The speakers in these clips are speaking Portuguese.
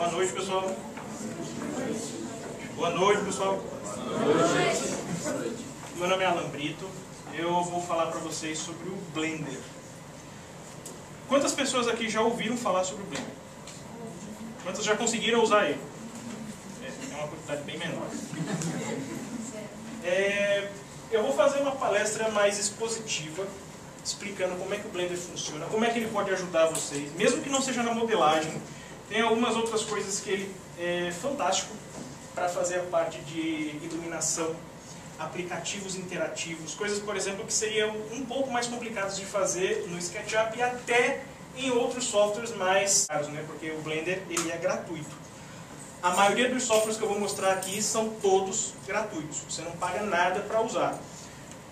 Boa noite, pessoal. Boa noite, pessoal. Boa noite. Meu nome é Alan Brito. Eu vou falar para vocês sobre o Blender. Quantas pessoas aqui já ouviram falar sobre o Blender? Quantas já conseguiram usar ele? É uma quantidade bem menor. Eu vou fazer uma palestra mais expositiva, explicando como é que o Blender funciona, como é que ele pode ajudar vocês, mesmo que não seja na modelagem. Tem algumas outras coisas que ele é fantástico para fazer a parte de iluminação, aplicativos interativos, coisas, por exemplo, que seriam um pouco mais complicadas de fazer no SketchUp e até em outros softwares mais caros, né? Porque o Blender ele é gratuito. A maioria dos softwares que eu vou mostrar aqui são todos gratuitos, você não paga nada para usar.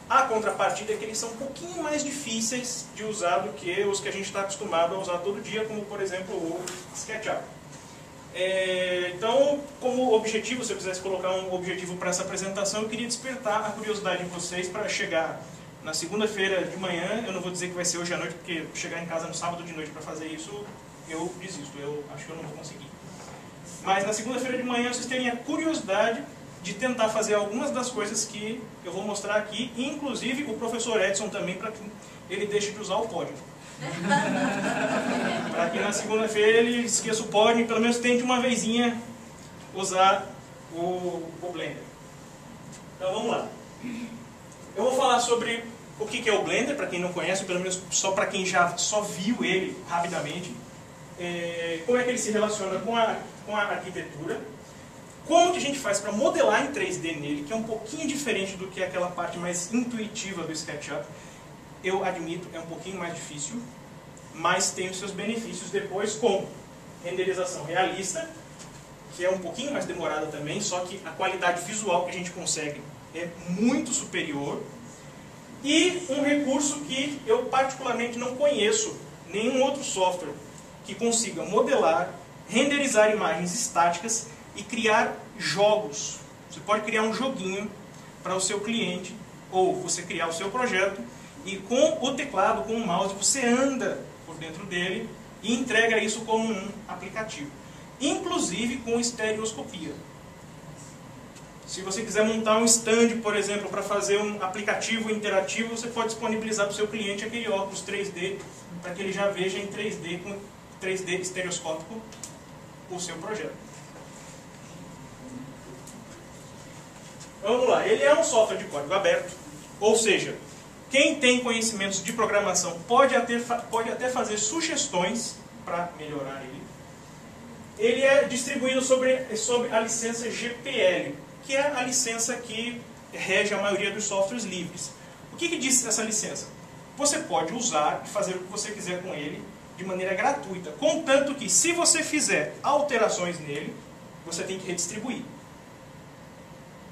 A contrapartida é que eles são um pouquinho mais difíceis de usar do que os que a gente está acostumado a usar todo dia, como por exemplo o SketchUp. Então, como objetivo, se eu quisesse colocar um objetivo para essa apresentação, eu queria despertar a curiosidade em vocês para chegar na segunda-feira de manhã. Eu não vou dizer que vai ser hoje à noite, porque chegar em casa no sábado de noite para fazer isso, eu desisto, eu acho que eu não vou conseguir. Mas na segunda-feira de manhã vocês terem a curiosidade de tentar fazer algumas das coisas que eu vou mostrar aqui, inclusive o professor Edson também, para que ele deixe de usar o código. Para que na segunda-feira ele esqueça o código e pelo menos tente uma vezinha usar o Blender. Então vamos lá. Eu vou falar sobre o que é o Blender, para quem não conhece, ou pelo menos só para quem já só viu ele rapidamente. Como é que ele se relaciona com a arquitetura. Como que a gente faz para modelar em 3D nele, que é um pouquinho diferente do que aquela parte mais intuitiva do SketchUp. Eu admito, é um pouquinho mais difícil, mas tem os seus benefícios depois, como renderização realista, que é um pouquinho mais demorada também, só que a qualidade visual que a gente consegue é muito superior. E um recurso que eu particularmente não conheço nenhum outro software que consiga modelar, renderizar imagens estáticas e criar jogos. Você pode criar um joguinho para o seu cliente, ou você criar o seu projeto, e com o teclado, com o mouse, você anda por dentro dele e entrega isso como um aplicativo. Inclusive com estereoscopia. Se você quiser montar um stand, por exemplo, para fazer um aplicativo interativo, você pode disponibilizar para o seu cliente aquele óculos 3D, para que ele já veja em 3D, com 3D estereoscópico, o seu projeto. Vamos lá, ele é um software de código aberto, ou seja, quem tem conhecimentos de programação pode até fazer sugestões para melhorar ele. Ele é distribuído sobre a licença GPL, que é a licença que rege a maioria dos softwares livres. O que diz essa licença? Você pode usar e fazer o que você quiser com ele de maneira gratuita, contanto que se você fizer alterações nele, você tem que redistribuir.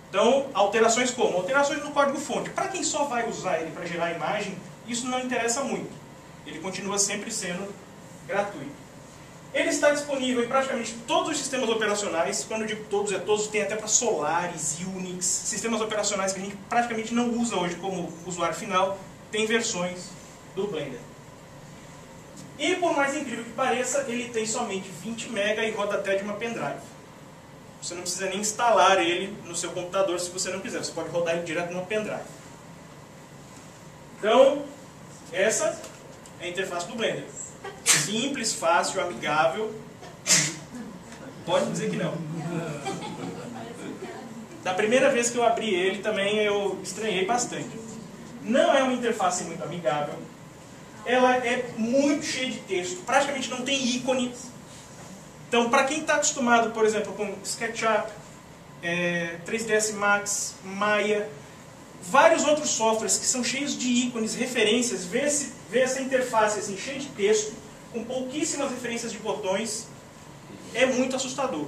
Então, alterações como? Alterações no código-fonte. Para quem só vai usar ele para gerar imagem, isso não interessa muito. Ele continua sempre sendo gratuito. Ele está disponível em praticamente todos os sistemas operacionais. Quando eu digo todos, é todos. Tem até para Solaris, Unix, sistemas operacionais que a gente praticamente não usa hoje como usuário final. Tem versões do Blender. E por mais incrível que pareça, ele tem somente 20 MB e roda até de uma pendrive. Você não precisa nem instalar ele no seu computador se você não quiser. Você pode rodar ele direto numa pendrive. Então, essa é a interface do Blender. Simples, fácil, amigável. Pode dizer que não. Da primeira vez que eu abri ele, também eu estranhei bastante. Não é uma interface muito amigável. Ela é muito cheia de texto. Praticamente não tem ícone. Então, para quem está acostumado, por exemplo, com SketchUp, 3ds Max, Maya, vários outros softwares que são cheios de ícones, referências, ver essa interface assim, cheia de texto, com pouquíssimas referências de botões, é muito assustador.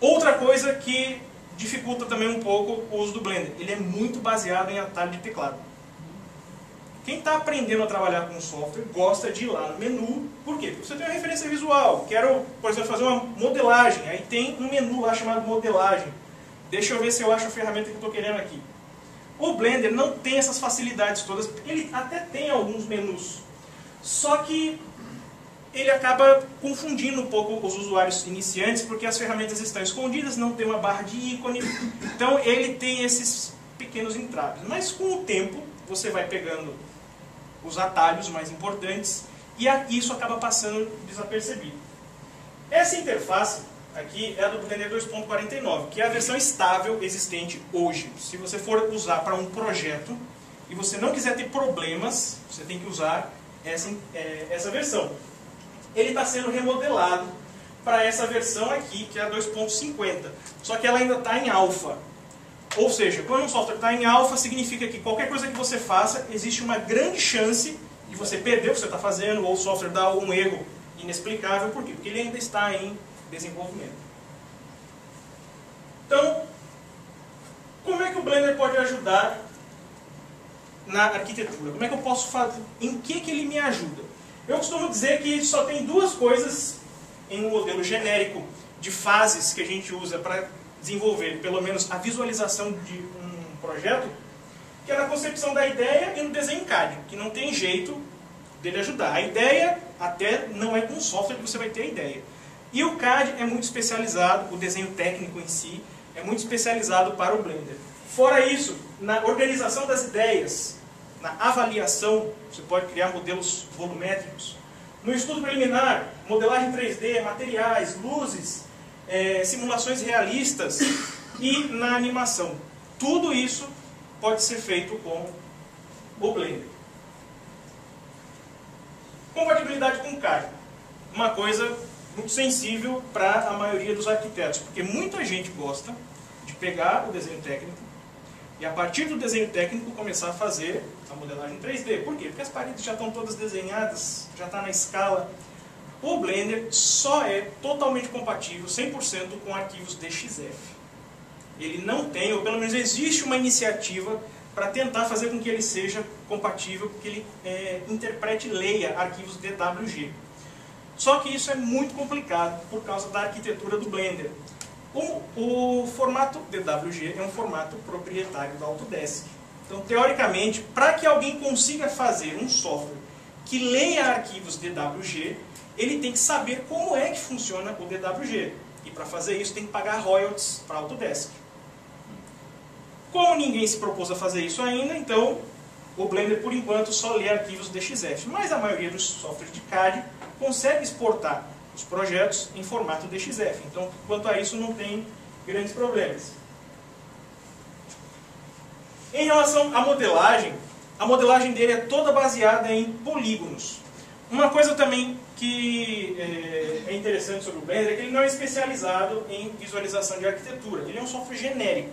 Outra coisa que dificulta também um pouco o uso do Blender, ele é muito baseado em atalho de teclado. Quem está aprendendo a trabalhar com o software gosta de ir lá no menu. Por quê? Porque você tem uma referência visual. Quero, por exemplo, fazer uma modelagem. Aí tem um menu lá chamado modelagem. Deixa eu ver se eu acho a ferramenta que eu estou querendo aqui. O Blender não tem essas facilidades todas. Ele até tem alguns menus. Só que ele acaba confundindo um pouco os usuários iniciantes, porque as ferramentas estão escondidas, não tem uma barra de ícone, então ele tem esses pequenos entraves. Mas com o tempo, você vai pegando os atalhos mais importantes e isso acaba passando desapercebido. Essa interface aqui é a do Blender 2.49, que é a versão estável existente hoje. Se você for usar para um projeto e você não quiser ter problemas, você tem que usar essa versão. Ele está sendo remodelado para essa versão aqui, que é a 2.50. Só que ela ainda está em alfa. Ou seja, quando um software está em alfa, significa que qualquer coisa que você faça, existe uma grande chance de você perder o que você está fazendo, ou o software dar um erro inexplicável. Por quê? Porque ele ainda está em desenvolvimento. Então, como é que o Blender pode ajudar na arquitetura? Como é que eu posso fazer? Em que ele me ajuda? Eu costumo dizer que só tem duas coisas em um modelo genérico de fases que a gente usa para desenvolver, pelo menos, a visualização de um projeto, que é na concepção da ideia e no desenho CAD, que não tem jeito dele ajudar. A ideia até não é com o software que você vai ter a ideia. E o CAD é muito especializado, o desenho técnico em si é muito especializado para o Blender. Fora isso, na organização das ideias, na avaliação, você pode criar modelos volumétricos. No estudo preliminar, modelagem 3D, materiais, luzes, simulações realistas e na animação. Tudo isso pode ser feito com o Blender. Compatibilidade com o CAD. Uma coisa muito sensível para a maioria dos arquitetos, porque muita gente gosta de pegar o desenho técnico e a partir do desenho técnico começar a fazer a modelagem 3D. Por quê? Porque as paredes já estão todas desenhadas, já está na escala. O Blender só é totalmente compatível, 100%, com arquivos DXF. Ele não tem, ou pelo menos existe uma iniciativa para tentar fazer com que ele seja compatível, que ele interprete e leia arquivos DWG. Só que isso é muito complicado por causa da arquitetura do Blender. O formato DWG é um formato proprietário da Autodesk. Então, teoricamente, para que alguém consiga fazer um software que leia arquivos DWG, ele tem que saber como é que funciona o DWG. E para fazer isso tem que pagar royalties para a Autodesk. Como ninguém se propôs a fazer isso ainda, então o Blender, por enquanto, só lê arquivos DXF. Mas a maioria dos softwares de CAD consegue exportar os projetos em formato DXF. Então, quanto a isso, não tem grandes problemas. Em relação à modelagem, a modelagem dele é toda baseada em polígonos. Uma coisa também que é interessante sobre o Blender é que ele não é especializado em visualização de arquitetura. Ele é um software genérico.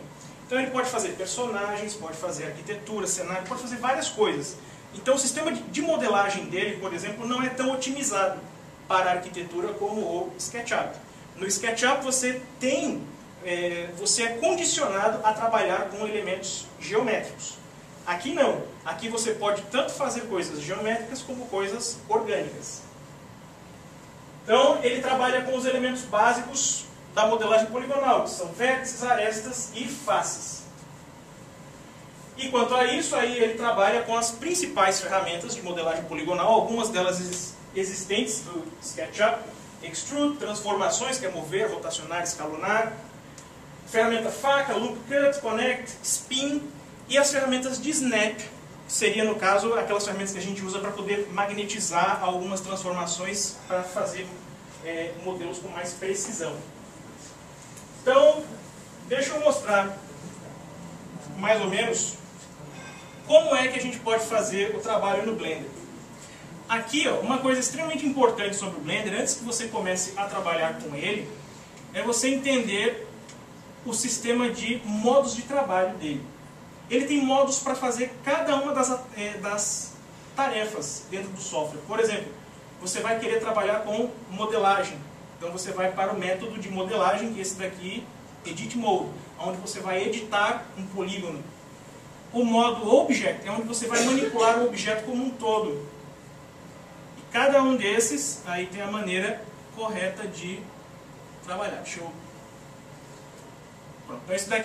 Então ele pode fazer personagens, pode fazer arquitetura, cenário, pode fazer várias coisas. Então o sistema de modelagem dele, por exemplo, não é tão otimizado para a arquitetura como o SketchUp. No SketchUp você é condicionado a trabalhar com elementos geométricos. Aqui não. Aqui você pode tanto fazer coisas geométricas como coisas orgânicas. Então ele trabalha com os elementos básicos da modelagem poligonal, que são vértices, arestas e faces. E quanto a isso, aí ele trabalha com as principais ferramentas de modelagem poligonal, algumas delas existentes do SketchUp: Extrude, transformações, que é mover, rotacionar, escalonar, ferramenta faca, Loop Cut, Connect, Spin, e as ferramentas de Snap, que seria, no caso, aquelas ferramentas que a gente usa para poder magnetizar algumas transformações para fazer modelos com mais precisão. Então, deixa eu mostrar mais ou menos como é que a gente pode fazer o trabalho no Blender. Aqui, ó, uma coisa extremamente importante sobre o Blender, antes que você comece a trabalhar com ele, é você entender o sistema de modos de trabalho dele. Ele tem modos para fazer cada uma das tarefas dentro do software. Por exemplo, você vai querer trabalhar com modelagem. Então você vai para o método de modelagem, que é esse daqui, Edit Mode, onde você vai editar um polígono. O modo Object é onde você vai manipular o objeto como um todo. E cada um desses, aí tem a maneira correta de trabalhar. Show. Pronto, então esse daqui